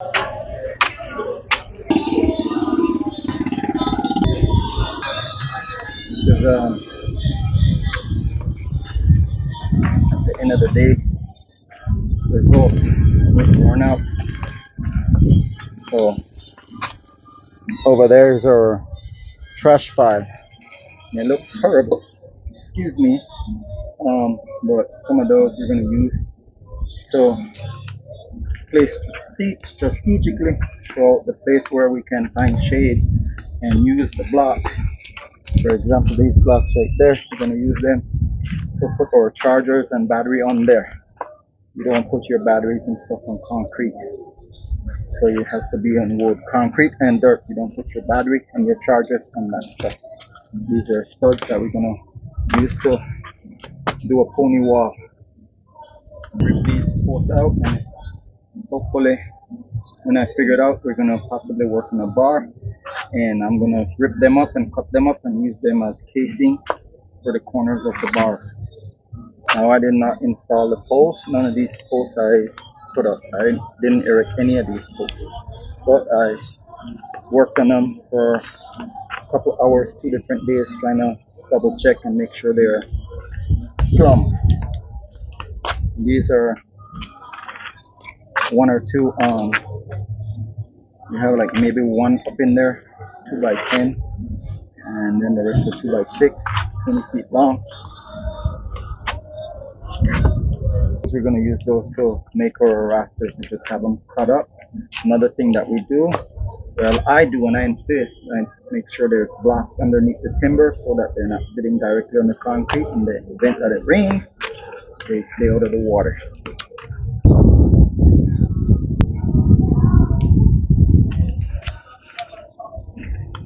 This is at the end of the day result. It's worn out. So over there is our trash pile. And it looks horrible. Excuse me. But some of those we're gonna use to place strategically throughout the place where we can find shade and use the blocks. For example, these blocks right there, we're gonna use them to put our chargers and battery on there. You don't put your batteries and stuff on concrete. So it has to be on wood, concrete and dirt. You don't put your battery and your chargers on that stuff. These are studs that we're gonna use to do a pony wall. Rip these posts out, and hopefully when I figure it out, we're gonna possibly work on a bar, and I'm gonna rip them up and cut them up and use them as casing for the corners of the bar. Now I did not install the posts. None of these posts I put up. I didn't erect any of these posts, but I worked on them for a couple hours, 2 different days, trying to double check and make sure they're plumb. These are 1 or 2. You have like maybe 1 up in there, 2 by 10, and then the rest are 2 by 6, 20 feet long. We're going to use those to make our rafters. We just have them cut up. Another thing that we do, well, I do when I insist, I make sure they're blocked underneath the timber so that they're not sitting directly on the concrete. In the event that it rains, they stay out of the water.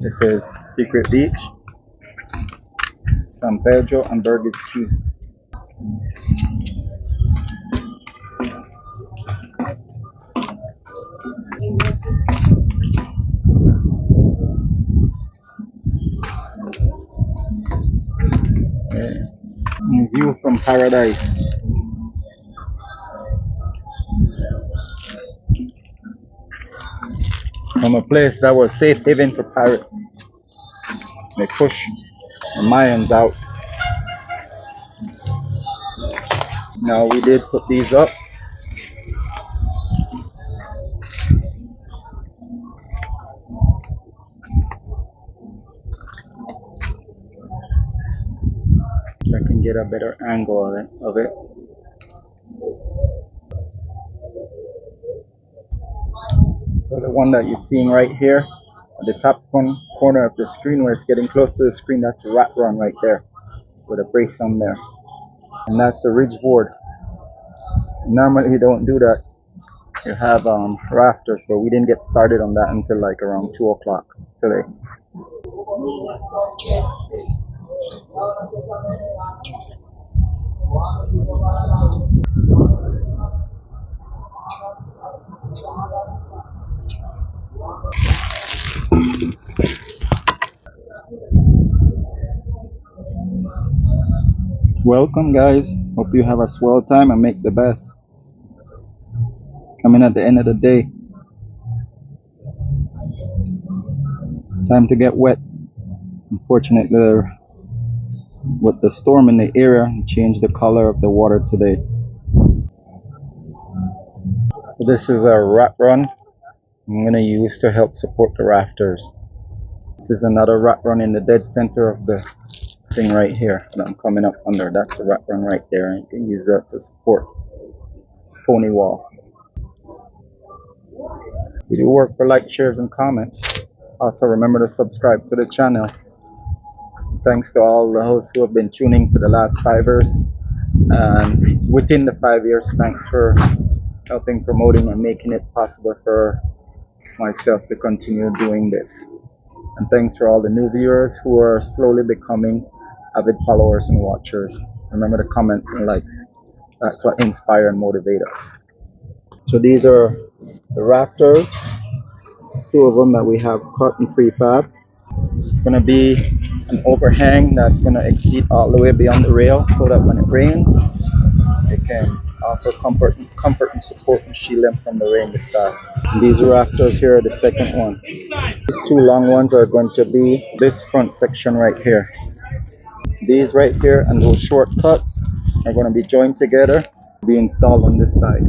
This is Secret Beach, San Pedro, ambergris Caye. View from paradise. From a place that was safe haven for pirates. They push the Mayans out. Now we did put these up. I can get a better angle of it. So the one that you're seeing right here, at the top corner of the screen where it's getting close to the screen, that's a rat run right there with a brace on there. And that's the ridge board. Normally you don't do that. You have rafters, but we didn't get started on that until like around 2 o'clock today. Welcome guys, hope you have a swell time and make the best. Coming at the end of the day, time to get wet. Unfortunately, with the storm in the area, it changed the color of the water today. This is a rat run I'm going to use to help support the rafters. This is another rat run in the dead center of the thing right here that I'm coming up under. That's a rat run right there, and you can use that to support pony wall. We do work for like, shares, and comments. Also remember to subscribe to the channel. Thanks to all those who have been tuning for the last 5 years, and within the 5 years, thanks for helping promoting and making it possible for myself to continue doing this. And thanks for all the new viewers who are slowly becoming avid followers and watchers. Remember the comments and likes. That's what inspire and motivate us. So these are the rafters, 2 of them that we have cut in prefab. It's going to be an overhang that's going to exceed all the way beyond the rail, so that when it rains, it can offer comfort and support and shield them from the rain and start. These rafters here are the second one. These two long ones are going to be this front section right here. These right here and those short cuts are going to be joined together, be installed on this side.